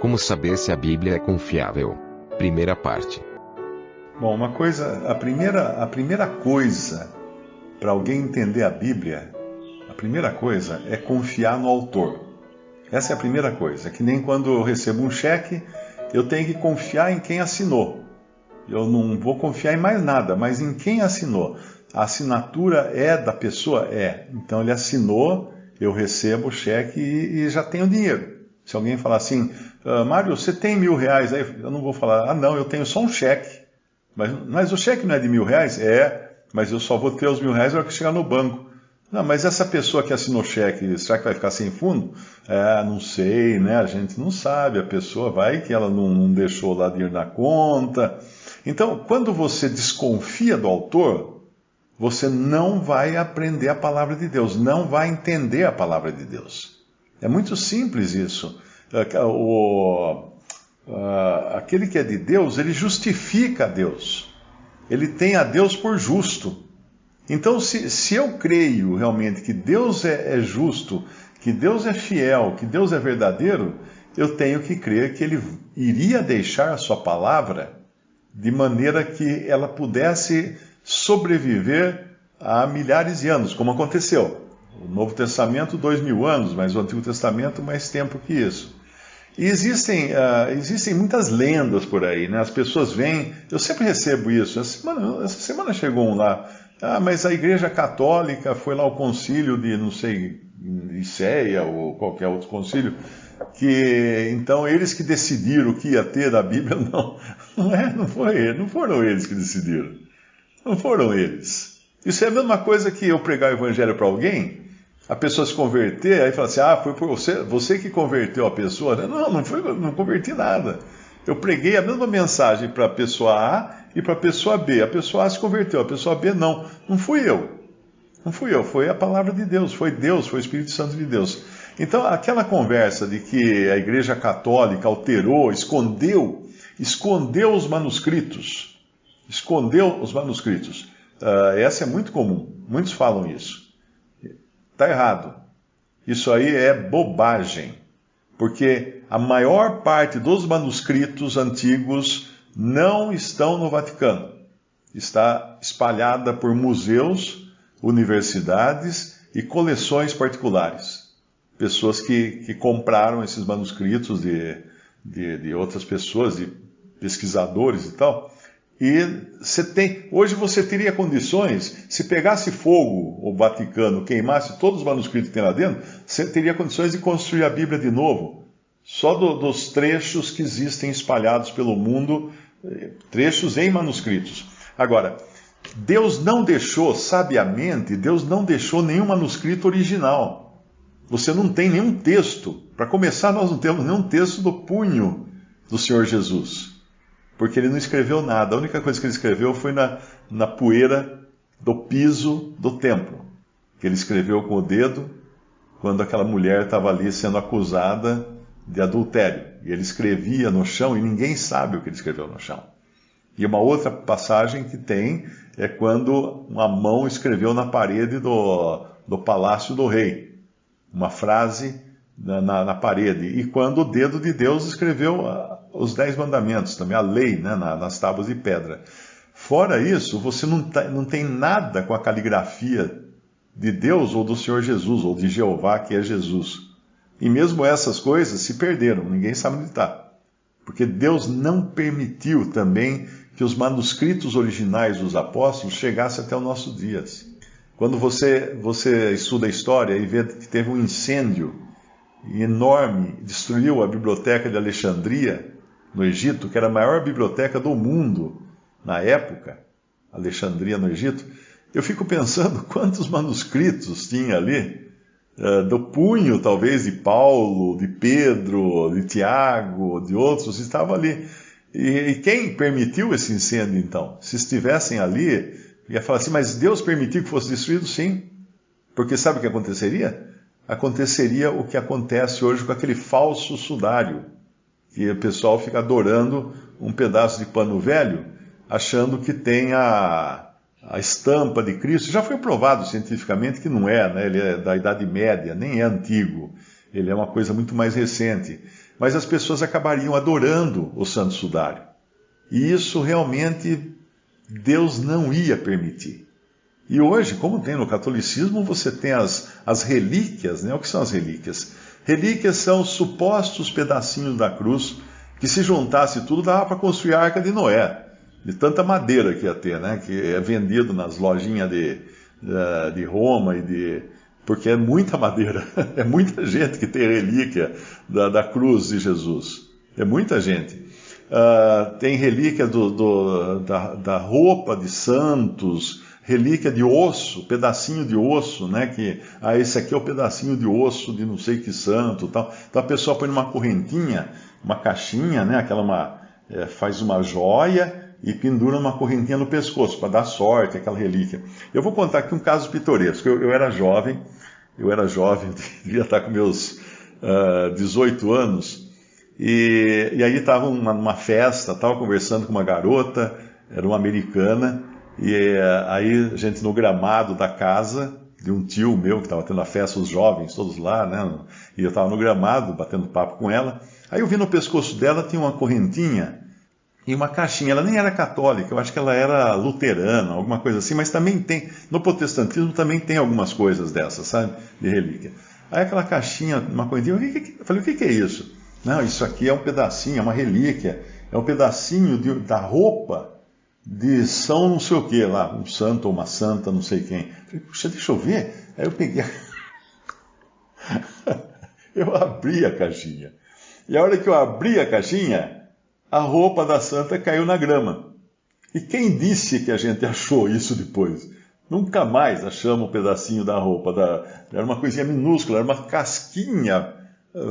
Como saber se a Bíblia é confiável? Primeira parte. Bom, a primeira coisa para alguém entender a Bíblia, a primeira coisa é confiar no autor. Essa é a primeira coisa. É que nem quando eu recebo um cheque, eu tenho que confiar em quem assinou. Eu não vou confiar em mais nada, mas em quem assinou. A assinatura é da pessoa? É. Então ele assinou, eu recebo o cheque e já tenho dinheiro. Se alguém falar assim, Mário, você tem R$1.000 aí? Eu não vou falar, não, eu tenho só um cheque. Mas o cheque não é de R$1.000? É, mas eu só vou ter os R$1.000 na hora que chegar no banco. Não, mas essa pessoa que assinou o cheque, será que vai ficar sem fundo? Não sei, né? A gente não sabe. A pessoa vai que ela não deixou lá dinheiro na conta. Então, quando você desconfia do autor, você não vai aprender a palavra de Deus, não vai entender a palavra de Deus. É muito simples isso. Aquele que é de Deus, ele justifica a Deus. Ele tem a Deus por justo. Então, se eu creio realmente que Deus é justo, que Deus é fiel, que Deus é verdadeiro, eu tenho que crer que Ele iria deixar a sua palavra de maneira que ela pudesse sobreviver a milhares de anos, como aconteceu. O Novo Testamento, 2.000 anos, mas o Antigo Testamento, mais tempo que isso. E existem muitas lendas por aí, né? As pessoas vêm, eu sempre recebo isso. Essa semana chegou um lá, mas a Igreja Católica foi lá ao concílio de, não sei, Nicéia ou qualquer outro concílio, que então eles que decidiram o que ia ter da Bíblia, não foram eles que decidiram. Não foram eles. Isso é a mesma coisa que eu pregar o evangelho para alguém, a pessoa se converter, aí fala assim, foi por você que converteu a pessoa. Não converti nada. Eu preguei a mesma mensagem para a pessoa A e para a pessoa B. A pessoa A se converteu, a pessoa B não. Não fui eu. Não fui eu, foi a palavra de Deus, foi o Espírito Santo de Deus. Então, aquela conversa de que a Igreja Católica alterou, escondeu os manuscritos. Escondeu os manuscritos. Essa é muito comum, muitos falam isso. Está errado. Isso aí é bobagem, porque a maior parte dos manuscritos antigos não estão no Vaticano. Está espalhada por museus, universidades e coleções particulares. Pessoas que compraram esses manuscritos de outras pessoas, de pesquisadores e tal. E hoje você teria condições, se pegasse fogo o Vaticano, queimasse todos os manuscritos que tem lá dentro, você teria condições de construir a Bíblia de novo. Só dos trechos que existem espalhados pelo mundo, trechos em manuscritos. Agora, Deus não deixou, sabiamente, Deus não deixou nenhum manuscrito original. Você não tem nenhum texto. Para começar, nós não temos nenhum texto do punho do Senhor Jesus. Porque ele não escreveu nada. A única coisa que ele escreveu foi na poeira do piso do templo. Que ele escreveu com o dedo quando aquela mulher estava ali sendo acusada de adultério. E ele escrevia no chão e ninguém sabe o que ele escreveu no chão. E uma outra passagem que tem é quando uma mão escreveu na parede do palácio do rei. Uma frase na parede. E quando o dedo de Deus escreveu os 10 mandamentos, também a lei, né, nas tábuas de pedra. Fora isso, você não tem nada com a caligrafia de Deus ou do Senhor Jesus, ou de Jeová, que é Jesus. E mesmo essas coisas se perderam, ninguém sabe onde está. Porque Deus não permitiu também que os manuscritos originais dos apóstolos chegassem até os nossos dias. Quando você estuda a história e vê que teve um incêndio enorme, destruiu a biblioteca de Alexandria, no Egito, que era a maior biblioteca do mundo na época, Alexandria no Egito, eu fico pensando quantos manuscritos tinha ali, do punho talvez de Paulo, de Pedro, de Tiago, de outros, estavam ali. E quem permitiu esse incêndio então? Se estivessem ali, ia falar assim, mas Deus permitiu que fosse destruído? Sim. Porque sabe o que aconteceria? Aconteceria o que acontece hoje com aquele falso sudário, que o pessoal fica adorando um pedaço de pano velho, achando que tem a estampa de Cristo. Já foi provado cientificamente que não é, né? Ele é da Idade Média, nem é antigo. Ele é uma coisa muito mais recente. mas as pessoas acabariam adorando o santo sudário. E isso realmente Deus não ia permitir. E hoje, como tem no catolicismo, você tem as relíquias, né? O que são as relíquias? Relíquias são supostos pedacinhos da cruz, que se juntasse tudo, dava para construir a Arca de Noé, de tanta madeira que ia ter, né? Que é vendido nas lojinhas de Roma, porque é muita madeira, é muita gente que tem relíquia da cruz de Jesus, é muita gente. Tem relíquia da roupa de santos, relíquia de osso, pedacinho de osso, né? Que esse aqui é o pedacinho de osso de não sei que santo, tal. Então a pessoa põe numa correntinha, uma caixinha, né? Faz uma joia e pendura uma correntinha no pescoço para dar sorte, aquela relíquia. Eu vou contar aqui um caso pitoresco. Eu era jovem, devia estar com meus 18 anos. E aí estava numa festa, estava conversando com uma garota, era uma americana. E aí a gente no gramado da casa de um tio meu que estava tendo a festa, os jovens todos lá, né? E eu estava no gramado batendo papo com ela. Aí eu vi no pescoço dela tinha uma correntinha e uma caixinha. Ela nem era católica, eu acho que ela era luterana, alguma coisa assim, mas também tem, no protestantismo também tem algumas coisas dessas, sabe? De relíquia. Aí aquela caixinha, uma correntinha, eu falei, o que é isso? Não, isso aqui é um pedacinho, é uma relíquia, é um pedacinho da roupa de São não sei o que lá, um santo ou uma santa, não sei quem. Falei, puxa, deixa eu ver. Aí eu peguei, eu abri a caixinha. E a hora que eu abri a caixinha, a roupa da santa caiu na grama. E quem disse que a gente achou isso depois? Nunca mais achamos um pedacinho da roupa. Era uma coisinha minúscula, era uma casquinha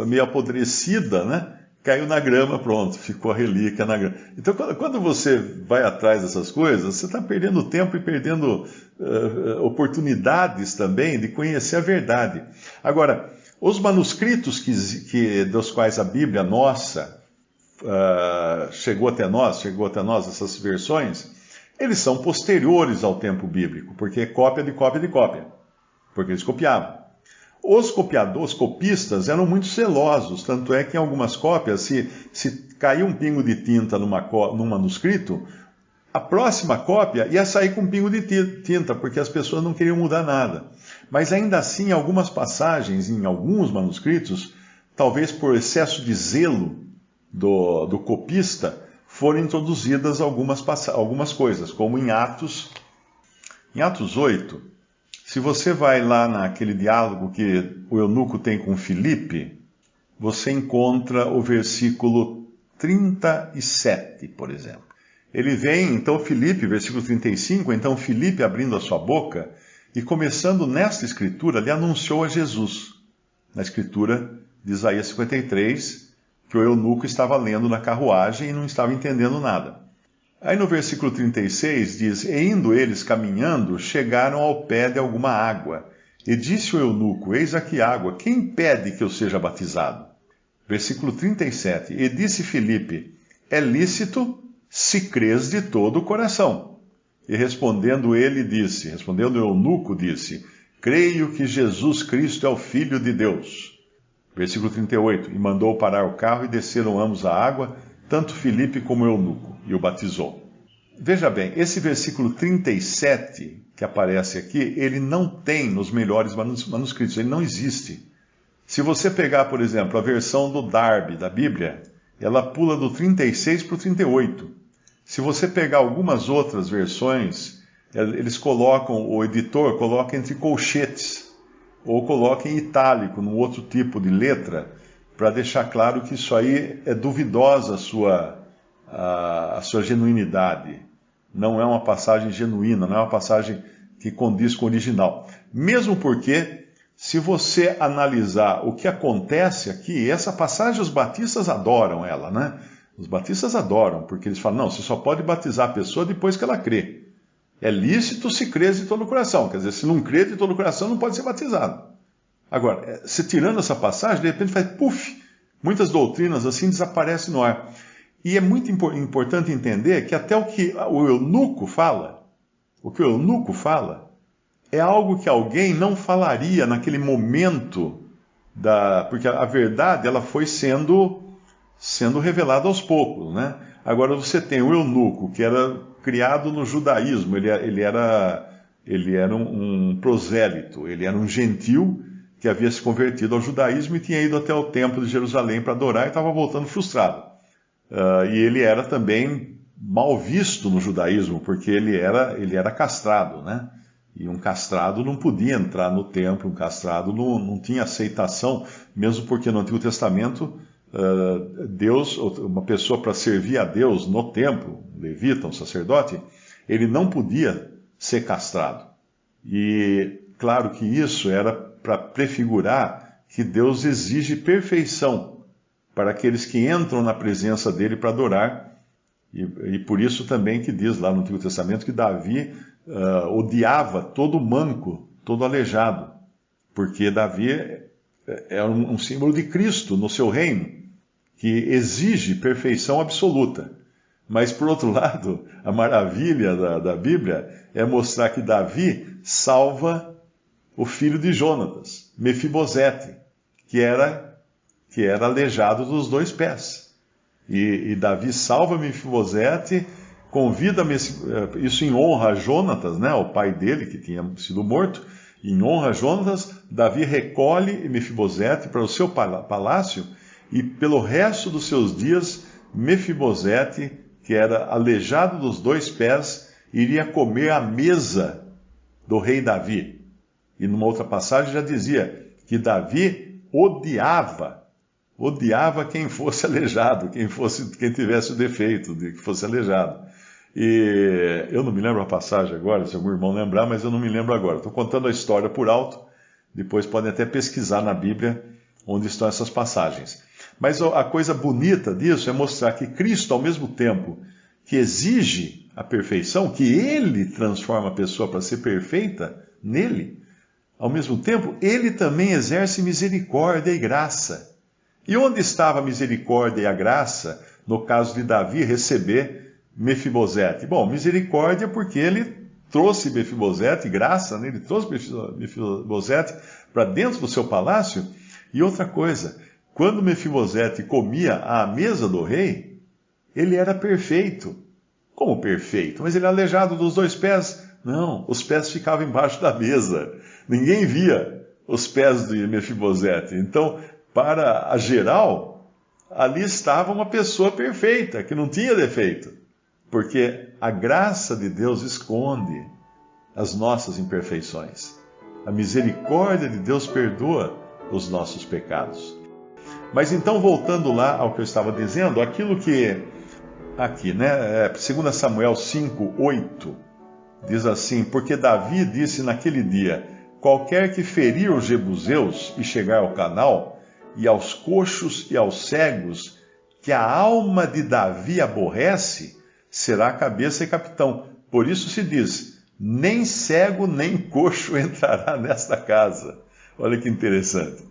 meio apodrecida, né? Caiu na grama, pronto, ficou a relíquia na grama. Então, quando você vai atrás dessas coisas, você está perdendo tempo e perdendo oportunidades também de conhecer a verdade. Agora, os manuscritos dos quais a Bíblia nossa chegou até nós, essas versões, eles são posteriores ao tempo bíblico, porque é cópia de cópia de cópia, porque eles copiavam. Os copistas eram muito zelosos, tanto é que em algumas cópias, se cair um pingo de tinta num manuscrito, a próxima cópia ia sair com um pingo de tinta, porque as pessoas não queriam mudar nada. Mas ainda assim, algumas passagens, em alguns manuscritos, talvez por excesso de zelo do copista, foram introduzidas algumas coisas, como em Atos 8. Se você vai lá naquele diálogo que o eunuco tem com Filipe, você encontra o versículo 37, por exemplo. Ele vem, então Filipe, versículo 35, então Filipe abrindo a sua boca e começando nesta escritura, lhe anunciou a Jesus. Na escritura de Isaías 53, que o eunuco estava lendo na carruagem e não estava entendendo nada. Aí no versículo 36 diz, e indo eles caminhando, chegaram ao pé de alguma água. E disse o eunuco, eis aqui água, quem pede que eu seja batizado? Versículo 37, e disse Filipe, é lícito se crês de todo o coração. E respondendo o eunuco disse, creio que Jesus Cristo é o Filho de Deus. Versículo 38, e mandou parar o carro e desceram ambos a água, tanto Filipe como o eunuco, e o batizou. Veja bem, esse versículo 37 que aparece aqui, ele não tem nos melhores manuscritos, ele não existe. Se você pegar, por exemplo, a versão do Darby da Bíblia, ela pula do 36 para o 38. Se você pegar algumas outras versões, o editor coloca entre colchetes, ou coloca em itálico, num outro tipo de letra, para deixar claro que isso aí é duvidosa a sua genuinidade. Não é uma passagem genuína, não é uma passagem que condiz com o original. Mesmo porque, se você analisar o que acontece aqui, essa passagem os batistas adoram ela, né? Os batistas adoram, porque eles falam, não, você só pode batizar a pessoa depois que ela crê. É lícito se crê de todo o coração. Quer dizer, se não crê de todo o coração, não pode ser batizado. Agora, se tirando essa passagem, de repente faz puf, muitas doutrinas assim desaparecem no ar. E é muito importante entender que até o que o eunuco fala, é algo que alguém não falaria naquele momento, porque a verdade ela foi sendo sendo revelado aos poucos, né? Agora você tem o eunuco, que era criado no judaísmo, ele era um prosélito, ele era um gentil que havia se convertido ao judaísmo e tinha ido até o templo de Jerusalém para adorar e estava voltando frustrado. E ele era também mal visto no judaísmo, porque ele era castrado, né? E um castrado não podia entrar no templo, um castrado não tinha aceitação, mesmo porque no Antigo Testamento, Deus, uma pessoa para servir a Deus no templo, um levita, um sacerdote, ele não podia ser castrado. E claro que isso era para prefigurar que Deus exige perfeição para aqueles que entram na presença dele para adorar. E por isso também que diz lá no Antigo Testamento que Davi odiava todo manco, todo aleijado, porque Davi é um símbolo de Cristo no seu reino, que exige perfeição absoluta. Mas, por outro lado, a maravilha da Bíblia é mostrar que Davi salva o filho de Jonatas, Mefibosete, que era aleijado dos 2 pés. E Davi salva Mefibosete, convida, isso em honra a Jonatas, né, o pai dele, que tinha sido morto, em honra a Jonatas, Davi recolhe Mefibosete para o seu palácio, e pelo resto dos seus dias, Mefibosete, que era aleijado dos 2 pés, iria comer à mesa do rei Davi. E numa outra passagem já dizia que Davi odiava quem fosse aleijado, quem tivesse o defeito de que fosse aleijado. E eu não me lembro a passagem agora, se algum irmão lembrar, mas eu não me lembro agora. Estou contando a história por alto, depois podem até pesquisar na Bíblia onde estão essas passagens. Mas a coisa bonita disso é mostrar que Cristo, ao mesmo tempo que exige a perfeição, que Ele transforma a pessoa para ser perfeita nele, ao mesmo tempo, Ele também exerce misericórdia e graça. E onde estava a misericórdia e a graça, no caso de Davi receber Mefibosete? Bom, misericórdia porque ele trouxe Mefibosete, graça, né? Ele trouxe Mefibosete para dentro do seu palácio. E outra coisa, quando Mefibosete comia à mesa do rei, ele era perfeito. Como perfeito? Mas ele era aleijado dos 2 pés? Não, os pés ficavam embaixo da mesa. Ninguém via os pés de Mefibosete. Então, para a geral, ali estava uma pessoa perfeita, que não tinha defeito. Porque a graça de Deus esconde as nossas imperfeições. A misericórdia de Deus perdoa os nossos pecados. Mas então, voltando lá ao que eu estava dizendo, aquilo que aqui, né, 2 Samuel 5:8, diz assim: porque Davi disse naquele dia: qualquer que ferir os jebuseus e chegar ao canal, e aos coxos e aos cegos, que a alma de Davi aborrece, será cabeça e capitão. Por isso se diz: nem cego nem coxo entrará nesta casa. Olha que interessante.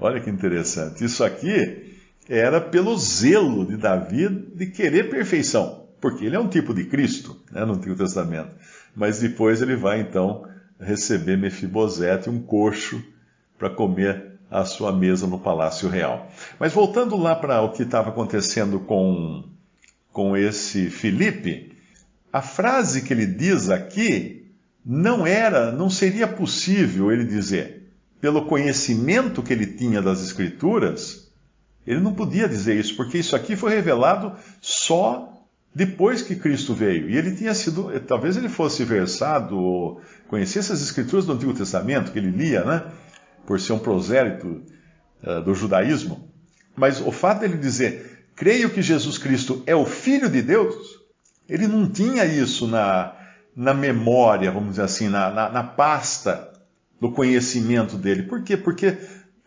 Olha que interessante. Isso aqui era pelo zelo de Davi de querer perfeição, porque ele é um tipo de Cristo, né, no Antigo Testamento. Mas depois ele vai, então, receber Mefibosete, um coxo, para comer à sua mesa no Palácio Real. Mas voltando lá para o que estava acontecendo com esse Filipe, a frase que ele diz aqui não seria possível ele dizer. Pelo conhecimento que ele tinha das Escrituras, ele não podia dizer isso, porque isso aqui foi revelado só depois que Cristo veio. E ele tinha sido, talvez ele fosse versado, ou conhecesse as Escrituras do Antigo Testamento, que ele lia, né? Por ser um prosélito do judaísmo. Mas o fato dele dizer: creio que Jesus Cristo é o Filho de Deus, ele não tinha isso na memória, vamos dizer assim, na pasta do conhecimento dele. Por quê? Porque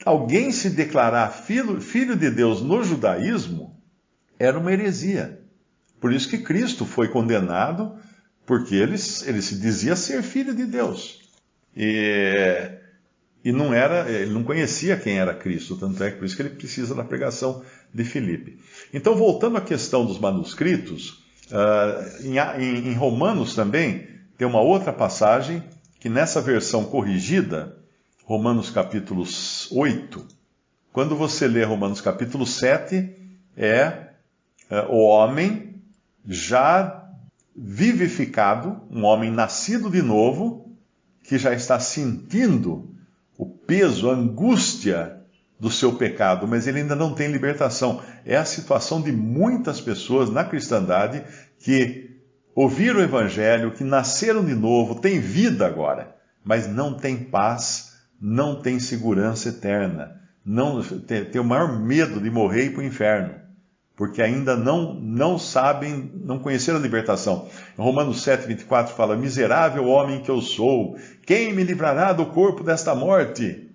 alguém se declarar filho de Deus no judaísmo era uma heresia. Por isso que Cristo foi condenado, porque ele se dizia ser filho de Deus. E ele não conhecia quem era Cristo, tanto é que por isso que ele precisa da pregação de Filipe. Então, voltando à questão dos manuscritos, em Romanos também tem uma outra passagem que nessa versão corrigida, Romanos capítulo 8, quando você lê Romanos capítulo 7, o homem já vivificado, um homem nascido de novo, que já está sentindo o peso, a angústia do seu pecado, mas ele ainda não tem libertação. É a situação de muitas pessoas na cristandade que ouviram o Evangelho, que nasceram de novo, têm vida agora, mas não têm paz, não têm segurança eterna, tem o maior medo de morrer e ir para o inferno, porque ainda não sabem, não conheceram a libertação. Em Romanos 7,24 fala: miserável homem que eu sou, quem me livrará do corpo desta morte?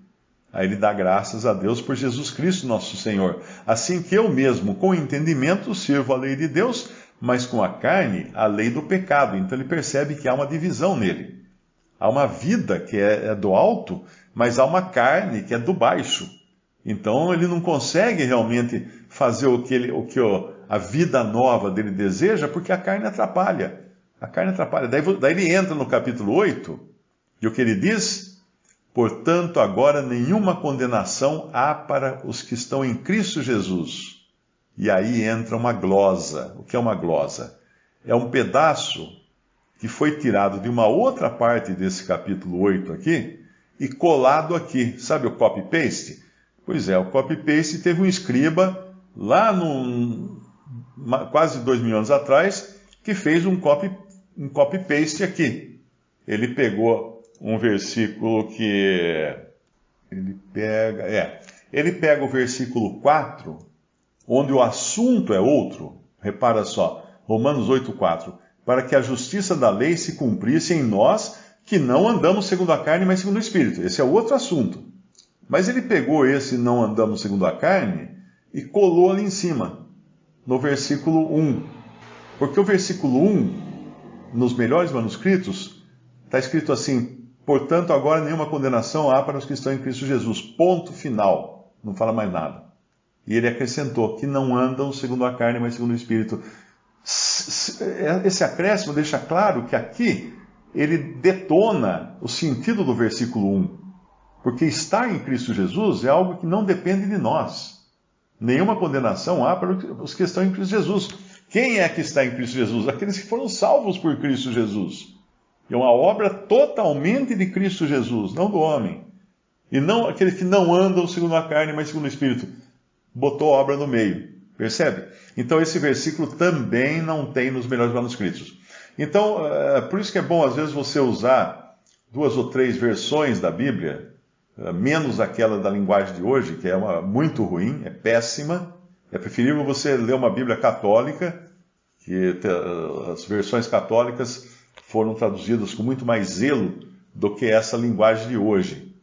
Aí ele dá graças a Deus por Jesus Cristo nosso Senhor. Assim que eu mesmo, com entendimento, sirvo a lei de Deus, mas com a carne, a lei do pecado. Então ele percebe que há uma divisão nele. Há uma vida que é do alto, mas há uma carne que é do baixo. Então ele não consegue realmente fazer o que a vida nova dele deseja, porque a carne atrapalha. A carne atrapalha. Daí ele entra no capítulo 8, e o que ele diz? Portanto, agora nenhuma condenação há para os que estão em Cristo Jesus. E aí entra uma glosa. O que é uma glosa? É um pedaço que foi tirado de uma outra parte desse capítulo 8 aqui e colado aqui. Sabe o copy-paste? Pois é, o copy-paste teve um escriba lá quase 2000 anos atrás que fez um copy-paste aqui. Ele pegou um versículo que... Ele pega o versículo 4, onde o assunto é outro. Repara só, Romanos 8,4. Para que a justiça da lei se cumprisse em nós, que não andamos segundo a carne, mas segundo o Espírito. Esse é outro assunto. Mas ele pegou esse não andamos segundo a carne e colou ali em cima, no versículo 1. Porque o versículo 1, nos melhores manuscritos, está escrito assim: portanto, agora nenhuma condenação há para os que estão em Cristo Jesus. Ponto final. Não fala mais nada. E ele acrescentou que não andam segundo a carne, mas segundo o Espírito. Esse acréscimo deixa claro que aqui ele detona o sentido do versículo 1. Porque estar em Cristo Jesus é algo que não depende de nós. Nenhuma condenação há para os que estão em Cristo Jesus. Quem é que está em Cristo Jesus? Aqueles que foram salvos por Cristo Jesus. É uma obra totalmente de Cristo Jesus, não do homem. E não aqueles que não andam segundo a carne, mas segundo o Espírito. Botou a obra no meio. Percebe? Então esse versículo também não tem nos melhores manuscritos. Então, por isso que é bom às vezes você usar 2 ou 3 versões da Bíblia, menos aquela da linguagem de hoje, que é muito ruim, é péssima. É preferível você ler uma Bíblia católica, que as versões católicas foram traduzidas com muito mais zelo do que essa linguagem de hoje.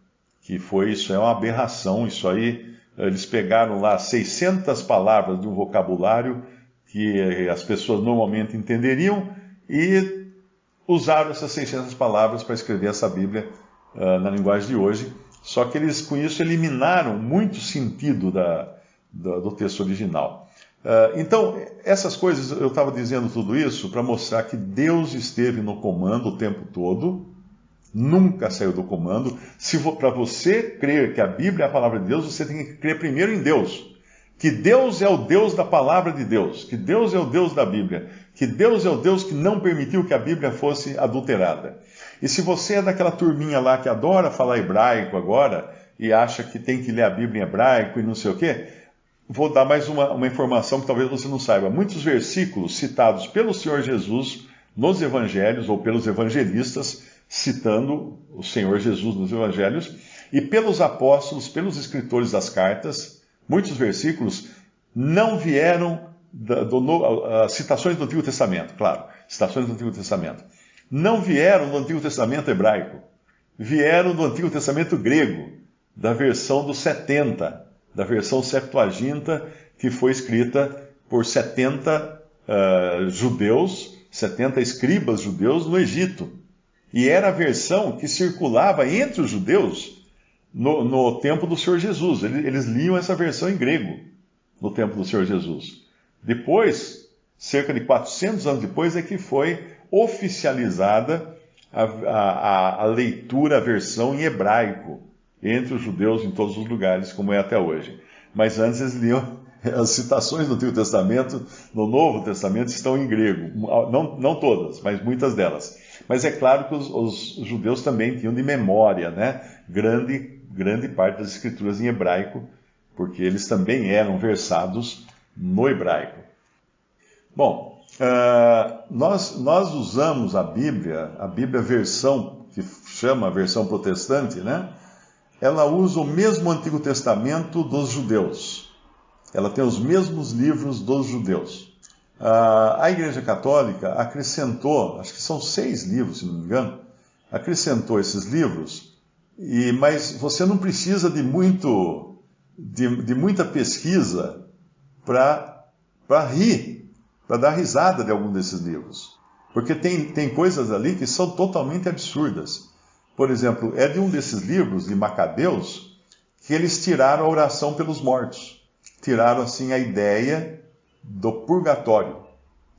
Isso é uma aberração, isso aí, eles pegaram lá 600 palavras de um vocabulário que as pessoas normalmente entenderiam e usaram essas 600 palavras para escrever essa Bíblia na linguagem de hoje. Só que eles, com isso, eliminaram muito sentido do texto original. Então, essas coisas, eu estava dizendo tudo isso para mostrar que Deus esteve no comando o tempo todo, nunca saiu do comando. Para você crer que a Bíblia é a palavra de Deus, você tem que crer primeiro em Deus. Que Deus é o Deus da palavra de Deus, que Deus é o Deus da Bíblia, que Deus é o Deus que não permitiu que a Bíblia fosse adulterada. E se você é daquela turminha lá que adora falar hebraico agora, e acha que tem que ler a Bíblia em hebraico e não sei o quê, vou dar mais uma informação que talvez você não saiba. Muitos versículos citados pelo Senhor Jesus nos evangelhos, ou pelos evangelistas, citando o Senhor Jesus nos evangelhos, e pelos apóstolos, pelos escritores das cartas, muitos versículos não vieram, citações do Antigo Testamento, claro, citações do Antigo Testamento, não vieram do Antigo Testamento hebraico, vieram do Antigo Testamento grego, da versão dos 70, da versão Septuaginta, que foi escrita por 70 judeus, 70 escribas judeus no Egito. E era a versão que circulava entre os judeus no tempo do Senhor Jesus. Eles liam essa versão em grego no tempo do Senhor Jesus. Depois, cerca de 400 anos depois, é que foi oficializada a leitura, a versão em hebraico, entre os judeus em todos os lugares, como é até hoje. Mas antes eles liam As citações no Antigo Testamento, no Novo Testamento, estão em grego. Não todas, mas muitas delas. Mas é claro que os judeus também tinham de memória, né? Grande parte das escrituras em hebraico, porque eles também eram versados no hebraico. Bom, nós usamos a Bíblia versão, que chama a versão protestante, né? Ela usa o mesmo Antigo Testamento dos judeus. Ela tem os mesmos livros dos judeus. A Igreja Católica acrescentou, acho que são 6 livros, se não me engano, acrescentou esses livros, mas você não precisa de muita pesquisa para rir, para dar risada de algum desses livros. Porque tem coisas ali que são totalmente absurdas. Por exemplo, é de um desses livros, de Macabeus, que eles tiraram a oração pelos mortos. Tiraram, assim, a ideia do purgatório,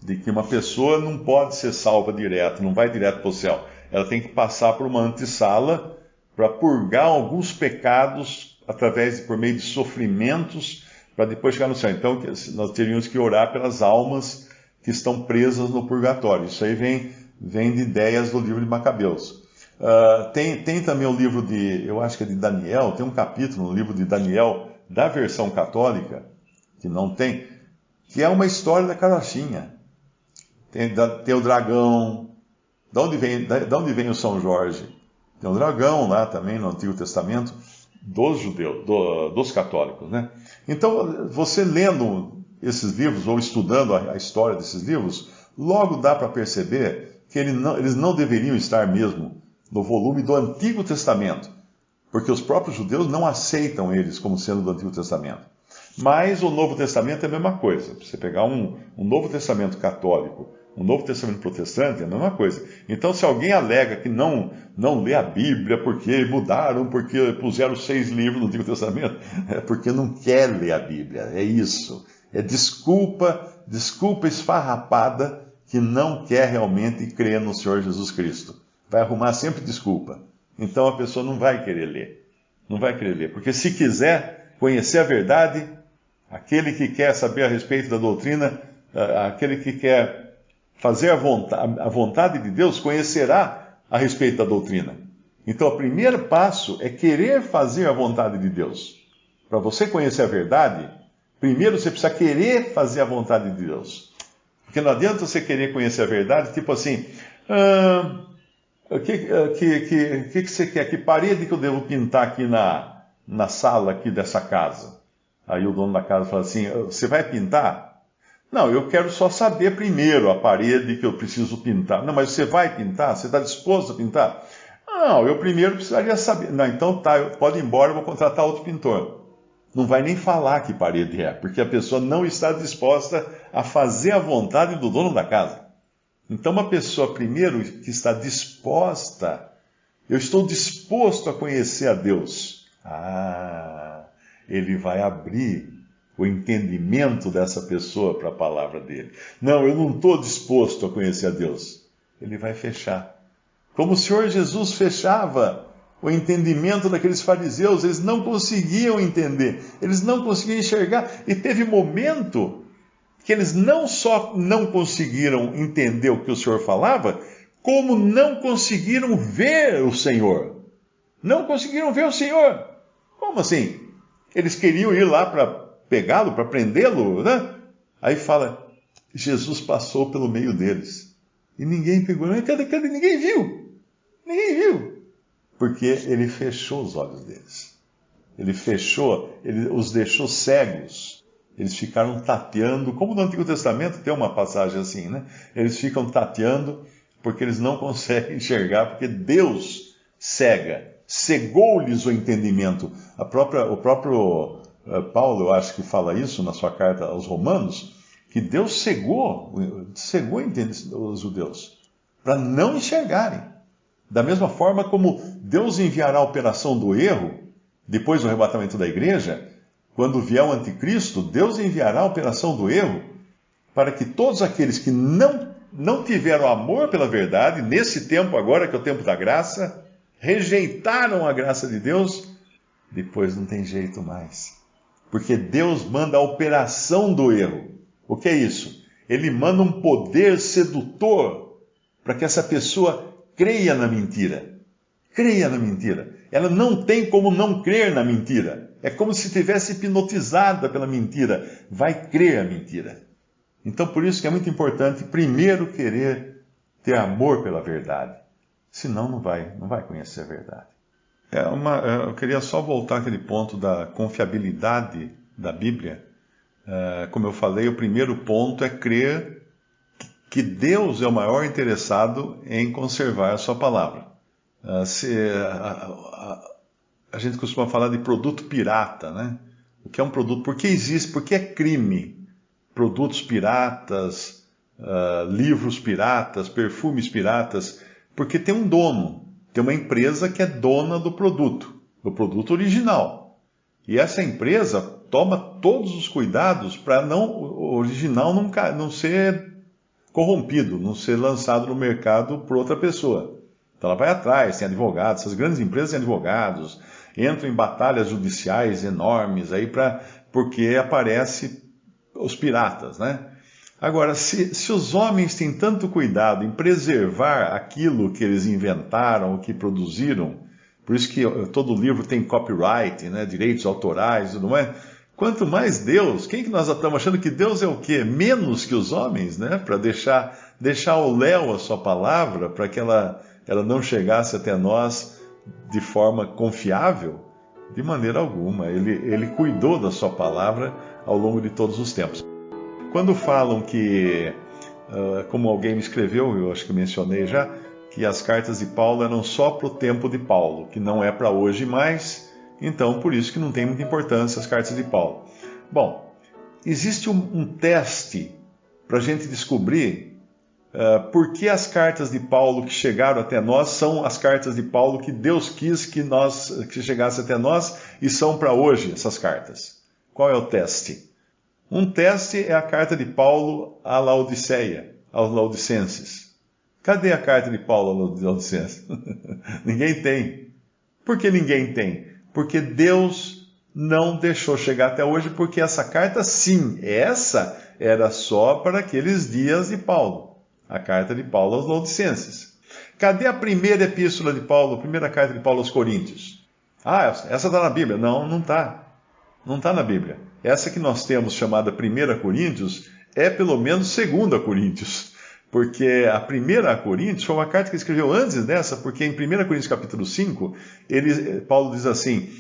de que uma pessoa não pode ser salva direto, não vai direto para o céu. Ela tem que passar por uma antessala para purgar alguns pecados por meio de sofrimentos, para depois chegar no céu. Então, nós teríamos que orar pelas almas que estão presas no purgatório. Isso aí vem de ideias do livro de Macabeus. Tem também o livro eu acho que é de Daniel, tem um capítulo no livro de Daniel, da versão católica, que não tem, que é uma história da carochinha. Tem o dragão. De onde vem o São Jorge? Tem o dragão lá também no Antigo Testamento dos judeus, dos católicos, né? Então, você lendo esses livros ou estudando a história desses livros, logo dá para perceber que eles não deveriam estar mesmo no volume do Antigo Testamento, porque os próprios judeus não aceitam eles como sendo do Antigo Testamento. Mas o Novo Testamento é a mesma coisa. Você pegar um Novo Testamento católico, um Novo Testamento protestante, é a mesma coisa. Então, se alguém alega que não lê a Bíblia porque mudaram, porque puseram 6 livros no Antigo Testamento, é porque não quer ler a Bíblia. É isso. É desculpa esfarrapada que não quer realmente crer no Senhor Jesus Cristo. Vai arrumar sempre desculpa. Então a pessoa não vai querer ler. Não vai querer ler. Porque se quiser conhecer a verdade, aquele que quer saber a respeito da doutrina, aquele que quer fazer a vontade de Deus, conhecerá a respeito da doutrina. Então o primeiro passo é querer fazer a vontade de Deus. Para você conhecer a verdade, primeiro você precisa querer fazer a vontade de Deus. Porque não adianta você querer conhecer a verdade, tipo assim... O que você quer? Que parede que eu devo pintar aqui na sala aqui dessa casa? Aí o dono da casa fala assim, você vai pintar? Não, eu quero só saber primeiro a parede que eu preciso pintar. Não, mas você vai pintar? Você está disposto a pintar? Não, eu primeiro precisaria saber. Não, então tá, pode ir embora, eu vou contratar outro pintor. Não vai nem falar que parede é, porque a pessoa não está disposta a fazer a vontade do dono da casa. Então, uma pessoa, primeiro, que está disposta, eu estou disposto a conhecer a Deus. Ele vai abrir o entendimento dessa pessoa para a palavra dele. Não, eu não estou disposto a conhecer a Deus. Ele vai fechar. Como o Senhor Jesus fechava o entendimento daqueles fariseus, eles não conseguiam entender, eles não conseguiam enxergar, e teve momento que eles não só não conseguiram entender o que o Senhor falava, como não conseguiram ver o Senhor. Não conseguiram ver o Senhor. Como assim? Eles queriam ir lá para pegá-lo, para prendê-lo, né? Aí fala, Jesus passou pelo meio deles. E ninguém pegou, cadê? Ninguém viu. Ninguém viu. Porque ele fechou os olhos deles. Ele os deixou cegos. Eles ficaram tateando, como no Antigo Testamento tem uma passagem assim, né? Eles ficam tateando porque eles não conseguem enxergar, porque Deus cegou-lhes o entendimento. O próprio Paulo, eu acho que fala isso na sua carta aos Romanos, que Deus cegou os judeus, para não enxergarem. Da mesma forma como Deus enviará a operação do erro, depois do arrebatamento da igreja, quando vier o anticristo, Deus enviará a operação do erro para que todos aqueles que não tiveram amor pela verdade, nesse tempo agora, que é o tempo da graça, rejeitaram a graça de Deus, depois não tem jeito mais. Porque Deus manda a operação do erro. O que é isso? Ele manda um poder sedutor para que essa pessoa creia na mentira. Creia na mentira. Ela não tem como não crer na mentira. É como se estivesse hipnotizada pela mentira. Vai crer a mentira. Então, por isso que é muito importante, primeiro, querer ter amor pela verdade. Senão, não vai conhecer a verdade. Eu queria só voltar àquele ponto da confiabilidade da Bíblia. Como eu falei, o primeiro ponto é crer que Deus é o maior interessado em conservar a sua palavra. A gente costuma falar de produto pirata, né? O que é um produto? Por que existe? Por que é crime? Produtos piratas, livros piratas, perfumes piratas, porque tem um dono, tem uma empresa que é dona do produto original. E essa empresa toma todos os cuidados para o original não ser corrompido, não ser lançado no mercado por outra pessoa. Então ela vai atrás, tem advogados, essas grandes empresas têm advogados, entram em batalhas judiciais enormes aí porque aparece os piratas, né? Agora, se os homens têm tanto cuidado em preservar aquilo que eles inventaram, o que produziram, por isso que todo livro tem copyright, né, direitos autorais, tudo mais. Quanto mais Deus, quem que nós estamos achando que Deus é o quê? Menos que os homens, né? Para deixar ao léu a sua palavra, para que ela não chegasse até nós de forma confiável? De maneira alguma. Ele cuidou da sua palavra ao longo de todos os tempos. Quando falam que, como alguém me escreveu, eu acho que mencionei já, que as cartas de Paulo eram só para o tempo de Paulo, que não é para hoje mais, então por isso que não tem muita importância as cartas de Paulo. Bom, existe um teste para a gente descobrir por que as cartas de Paulo que chegaram até nós são as cartas de Paulo que Deus quis que chegasse até nós e são para hoje essas cartas. Qual é o teste? Um teste é a carta de Paulo à Laodiceia, aos Laodicenses. Cadê a carta de Paulo aos Laodicenses? Ninguém tem. Por que ninguém tem? Porque Deus não deixou chegar até hoje, porque essa carta, sim, essa era só para aqueles dias de Paulo. A carta de Paulo aos Laodicenses. Cadê a primeira epístola de Paulo, a primeira carta de Paulo aos Coríntios? Essa está na Bíblia. Não está. Não está na Bíblia. Essa que nós temos chamada 1 Coríntios é pelo menos 2 Coríntios. Porque a 1 Coríntios foi uma carta que ele escreveu antes dessa, porque em 1 Coríntios capítulo 5, Paulo diz assim: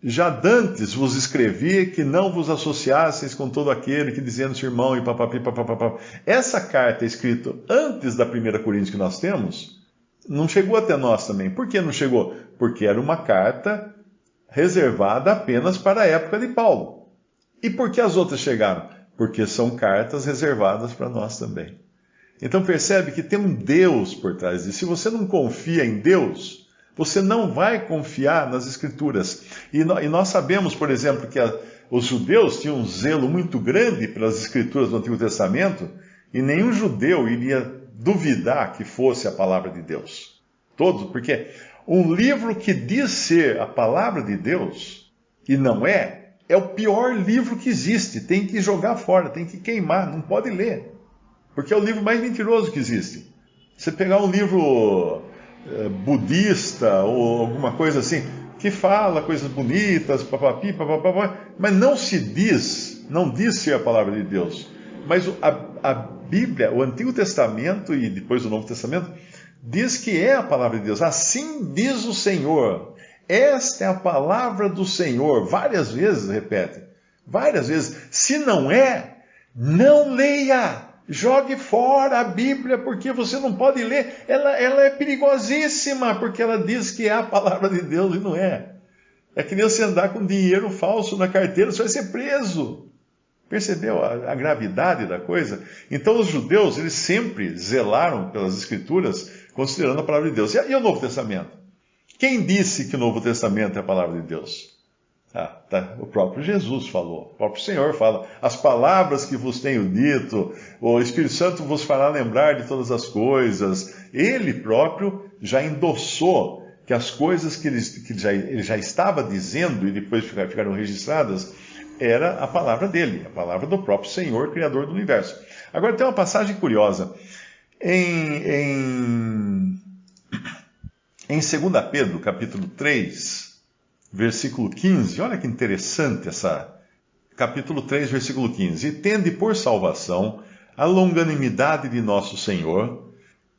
já dantes vos escrevi que não vos associasseis com todo aquele que dizendo-se irmão e papapi, papapá. Essa carta escrita antes da 1 Coríntios que nós temos, não chegou até nós também. Por que não chegou? Porque era uma carta reservada apenas para a época de Paulo. E por que as outras chegaram? Porque são cartas reservadas para nós também. Então percebe que tem um Deus por trás disso. Se você não confia em Deus, você não vai confiar nas Escrituras. E nós sabemos, por exemplo, que os judeus tinham um zelo muito grande pelas Escrituras do Antigo Testamento, e nenhum judeu iria duvidar que fosse a palavra de Deus. Todos, porque um livro que diz ser a palavra de Deus, e não é o pior livro que existe. Tem que jogar fora, tem que queimar, não pode ler. Porque é o livro mais mentiroso que existe. Você pegar um livro budista ou alguma coisa assim, que fala coisas bonitas, papapi, papapá, mas não diz ser a palavra de Deus. Mas a Bíblia, o Antigo Testamento e depois o Novo Testamento, diz que é a palavra de Deus. Assim diz o Senhor. Esta é a palavra do Senhor. Várias vezes, repete. Várias vezes. Se não é, não leia. Jogue fora a Bíblia, porque você não pode ler. Ela é perigosíssima, porque ela diz que é a palavra de Deus e não é. É que nem você andar com dinheiro falso na carteira, você vai ser preso. Percebeu a gravidade da coisa? Então os judeus, eles sempre zelaram pelas Escrituras, considerando a palavra de Deus. E o Novo Testamento? Quem disse que o Novo Testamento é a palavra de Deus? O próprio Jesus falou, o próprio Senhor fala: as palavras que vos tenho dito, o Espírito Santo vos fará lembrar de todas as coisas. Ele próprio já endossou que as coisas que ele já estava dizendo e depois ficaram registradas, era a palavra dele, a palavra do próprio Senhor, Criador do universo. Agora tem uma passagem curiosa. Em 2 Pedro, capítulo 3, versículo 15, olha que interessante capítulo 3, versículo 15. E tende por salvação a longanimidade de nosso Senhor,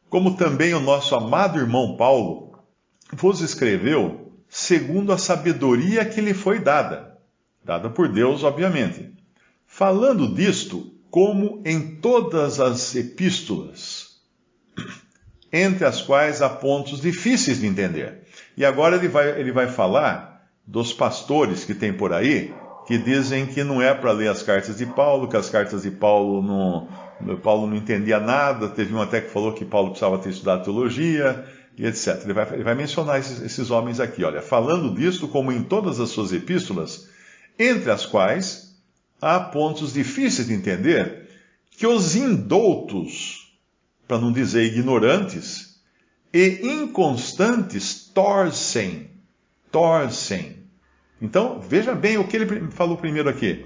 como também o nosso amado irmão Paulo vos escreveu segundo a sabedoria que lhe foi dada por Deus, obviamente, falando disto como em todas as epístolas, entre as quais há pontos difíceis de entender. E agora ele vai falar dos pastores que tem por aí, que dizem que não é para ler as cartas de Paulo, que as cartas de Paulo não entendia nada, teve um até que falou que Paulo precisava ter estudado teologia, e etc. Ele vai mencionar esses homens aqui, olha, falando disto como em todas as suas epístolas, entre as quais há pontos difíceis de entender, que os indoutos, para não dizer ignorantes, e inconstantes torcem. Então, veja bem o que ele falou primeiro aqui.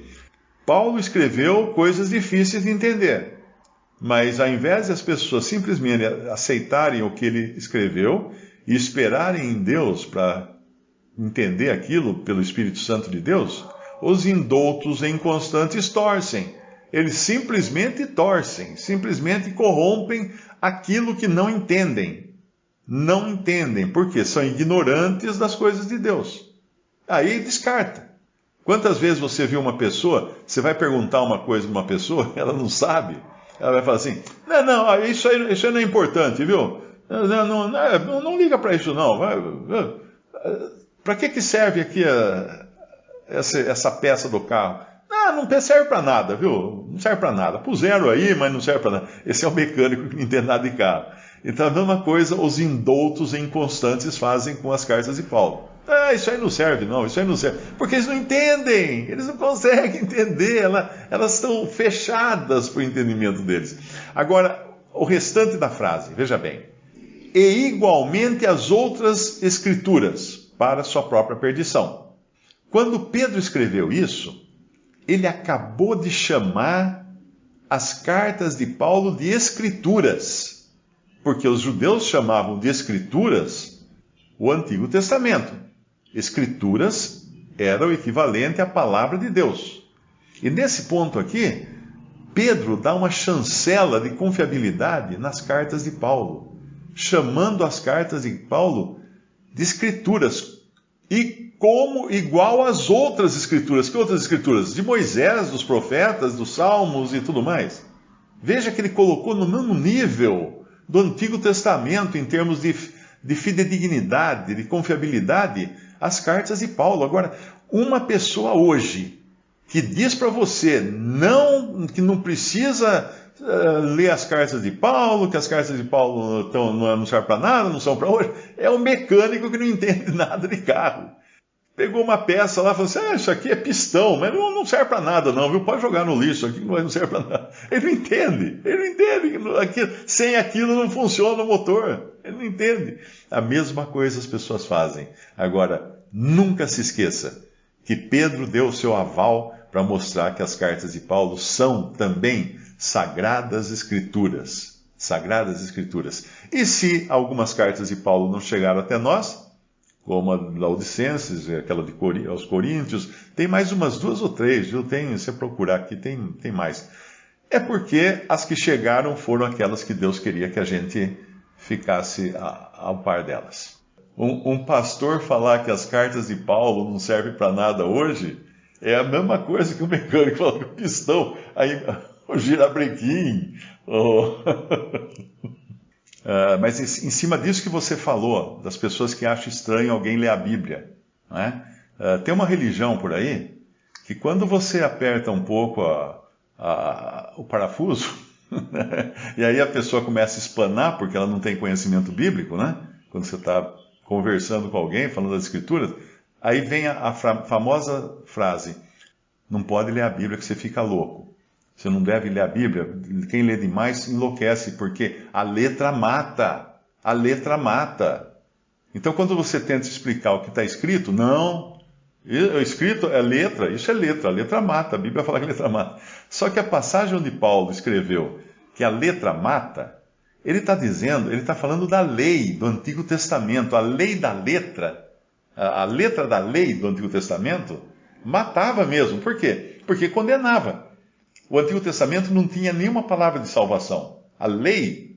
Paulo escreveu coisas difíceis de entender, mas ao invés de as pessoas simplesmente aceitarem o que ele escreveu e esperarem em Deus para entender aquilo pelo Espírito Santo de Deus, os indoutos e inconstantes torcem. Eles simplesmente torcem, simplesmente corrompem aquilo que não entendem. Não entendem, porque são ignorantes das coisas de Deus. Aí descarta. Quantas vezes você viu uma pessoa, você vai perguntar uma coisa de uma pessoa, ela não sabe, ela vai falar assim, não, isso aí não é importante, viu? Não liga para isso não. Para que serve aqui essa peça do carro? Não serve para nada, viu? Não serve para nada. Puseram aí, mas não serve para nada. Esse é o mecânico que não entende nada de carro. Então a mesma coisa os indoutos e inconstantes fazem com as cartas de Paulo. Isso aí não serve, não, isso aí não serve. Porque eles não entendem, eles não conseguem entender, elas estão fechadas para o entendimento deles. Agora, o restante da frase, veja bem. E igualmente as outras escrituras, para sua própria perdição. Quando Pedro escreveu isso, ele acabou de chamar as cartas de Paulo de escrituras, porque os judeus chamavam de escrituras o Antigo Testamento. Escrituras era o equivalente à palavra de Deus. E nesse ponto aqui, Pedro dá uma chancela de confiabilidade nas cartas de Paulo, chamando as cartas de Paulo de escrituras, e como igual às outras escrituras. Que outras escrituras? De Moisés, dos profetas, dos salmos e tudo mais. Veja que ele colocou no mesmo nível do Antigo Testamento em termos de fidedignidade, de confiabilidade, as cartas de Paulo. Agora, uma pessoa hoje que diz para você que não precisa ler as cartas de Paulo, que as cartas de Paulo não servem para nada, não são para hoje, é um mecânico que não entende nada de carro. Pegou uma peça lá e falou assim, isso aqui é pistão, mas não serve para nada não, viu? Pode jogar no lixo, aqui não serve para nada. Ele não entende que sem aquilo não funciona o motor. Ele não entende. A mesma coisa as pessoas fazem. Agora, nunca se esqueça que Pedro deu o seu aval para mostrar que as cartas de Paulo são também sagradas escrituras. Sagradas escrituras. E se algumas cartas de Paulo não chegaram até nós, como a Laodicenses, aquela aos Coríntios, tem mais umas 2 ou 3, viu? Se você procurar aqui, tem mais. É porque as que chegaram foram aquelas que Deus queria que a gente ficasse ao par delas. Um pastor falar que as cartas de Paulo não servem para nada hoje é a mesma coisa que o mecânico falar que o pistão, aí, o girabrequim, mas em cima disso que você falou, das pessoas que acham estranho alguém ler a Bíblia, né? Tem uma religião por aí que quando você aperta um pouco o parafuso, e aí a pessoa começa a espanar porque ela não tem conhecimento bíblico, né? Quando você está conversando com alguém, falando das Escrituras, aí vem a famosa frase, não pode ler a Bíblia que você fica louco. Você não deve ler a Bíblia. Quem lê demais enlouquece, porque a letra mata. A letra mata. Então, quando você tenta explicar o que está escrito, não O escrito é letra, isso é letra, a letra mata, a Bíblia fala que a letra mata. Só que a passagem onde Paulo escreveu que a letra mata, ele está dizendo, ele está falando da lei do Antigo Testamento, a lei da letra, a letra da lei do Antigo Testamento matava mesmo. Por quê? Porque condenava. O Antigo Testamento não tinha nenhuma palavra de salvação. A lei,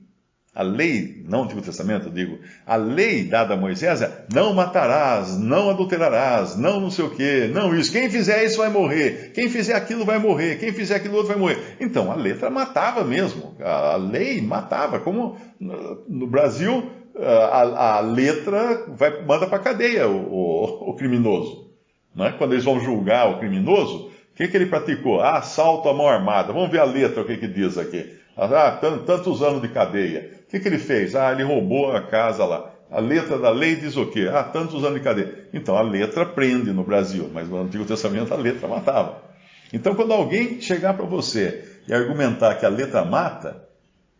não o Antigo Testamento, eu digo, a lei dada a Moisés é: não matarás, não adulterarás, não sei o quê, não isso. Quem fizer isso vai morrer, quem fizer aquilo vai morrer, quem fizer aquilo outro vai morrer. Então, a letra matava mesmo, a lei matava. Como no Brasil, a letra manda para a cadeia o criminoso. Não é? Quando eles vão julgar o criminoso, o que ele praticou? Assalto à mão armada. Vamos ver a letra, o que diz aqui. Tantos anos de cadeia. O que ele fez? Ele roubou a casa lá. A letra da lei diz o quê? Tantos anos de cadeia. Então, a letra prende no Brasil, mas no Antigo Testamento a letra matava. Então, quando alguém chegar para você e argumentar que a letra mata,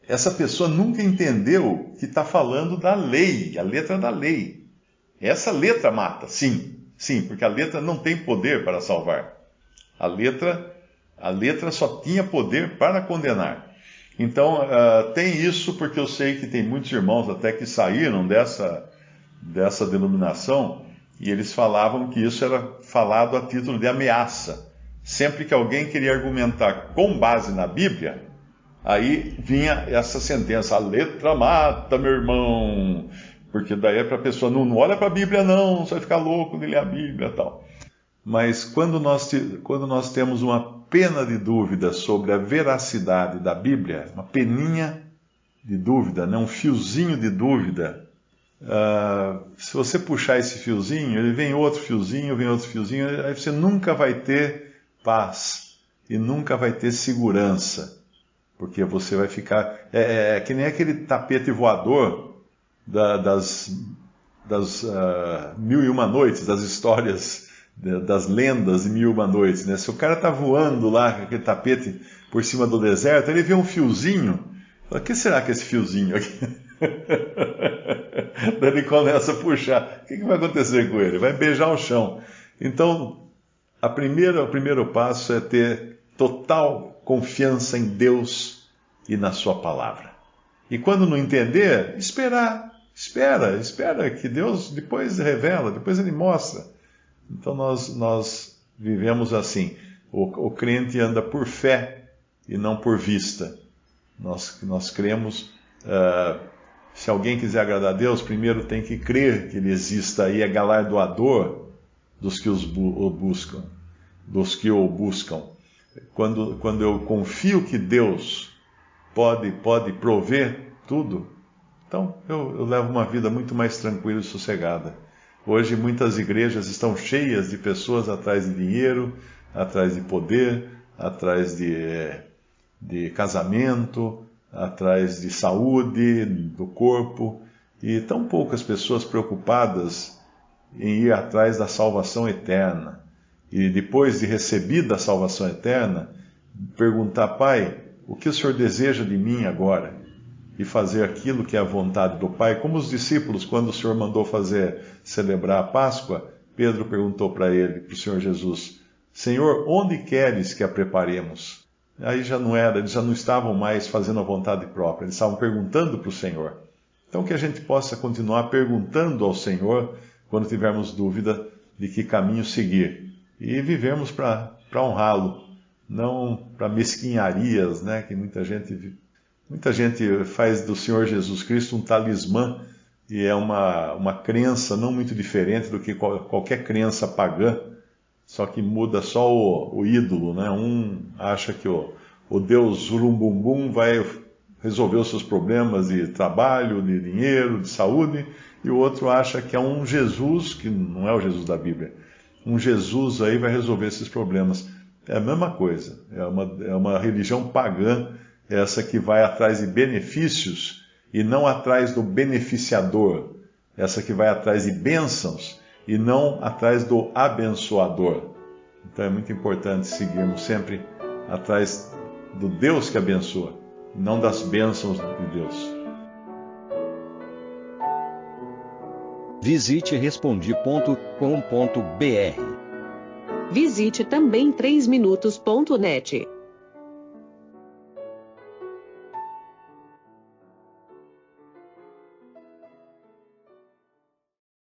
essa pessoa nunca entendeu que está falando da lei, a letra da lei. Essa letra mata, sim, porque a letra não tem poder para salvar. A letra só tinha poder para condenar. Então, tem isso, porque eu sei que tem muitos irmãos até que saíram dessa denominação, e eles falavam que isso era falado a título de ameaça. Sempre que alguém queria argumentar com base na Bíblia, aí vinha essa sentença: a letra mata, meu irmão. Porque daí é para a pessoa: não olha para a Bíblia não, você vai ficar louco de ler a Bíblia e tal. Mas quando nós temos uma pena de dúvida sobre a veracidade da Bíblia, uma peninha de dúvida, né? Um fiozinho de dúvida, se você puxar esse fiozinho, ele vem outro fiozinho, aí você nunca vai ter paz e nunca vai ter segurança, porque você vai ficar... É que nem aquele tapete voador das Mil e Uma Noites, das histórias... das lendas de Mil e Uma Noites, né? Se o cara está voando lá com aquele tapete por cima do deserto, ele vê um fiozinho, fala: o que será que é esse fiozinho aqui? Daí ele começa a puxar. O que vai acontecer com ele? Vai beijar o chão. Então, o primeiro passo é ter total confiança em Deus e na sua palavra. E quando não entender, espera que Deus depois revela, depois Ele mostra. Então nós vivemos assim. O crente anda por fé e não por vista. Nós cremos. Se alguém quiser agradar a Deus, primeiro tem que crer que Ele exista e é galardoador dos que o buscam. Quando eu confio que Deus pode prover tudo, então eu levo uma vida muito mais tranquila e sossegada. Hoje muitas igrejas estão cheias de pessoas atrás de dinheiro, atrás de poder, atrás de casamento, atrás de saúde do corpo, e tão poucas pessoas preocupadas em ir atrás da salvação eterna. E depois de recebida a salvação eterna, perguntar: Pai, o que o Senhor deseja de mim agora? E fazer aquilo que é a vontade do Pai. Como os discípulos, quando o Senhor mandou celebrar a Páscoa, Pedro perguntou para o Senhor Jesus: Senhor, onde queres que a preparemos? Aí já não era, eles já não estavam mais fazendo a vontade própria, eles estavam perguntando para o Senhor. Então que a gente possa continuar perguntando ao Senhor quando tivermos dúvida de que caminho seguir. E vivermos para honrá-lo, não para mesquinharias, né, que muita gente faz do Senhor Jesus Cristo um talismã, e é uma crença não muito diferente do que qualquer crença pagã, só que muda só o ídolo, né? Um acha que o Deus Zurumbumbum vai resolver os seus problemas de trabalho, de dinheiro, de saúde, e o outro acha que é um Jesus, que não é o Jesus da Bíblia. Um Jesus aí vai resolver esses problemas. É a mesma coisa, é uma religião pagã, essa que vai atrás de benefícios e não atrás do beneficiador, essa que vai atrás de bênçãos e não atrás do abençoador. Então é muito importante seguirmos sempre atrás do Deus que abençoa, não das bênçãos de Deus. Visite Respondi.com.br. Visite também 3minutos.net.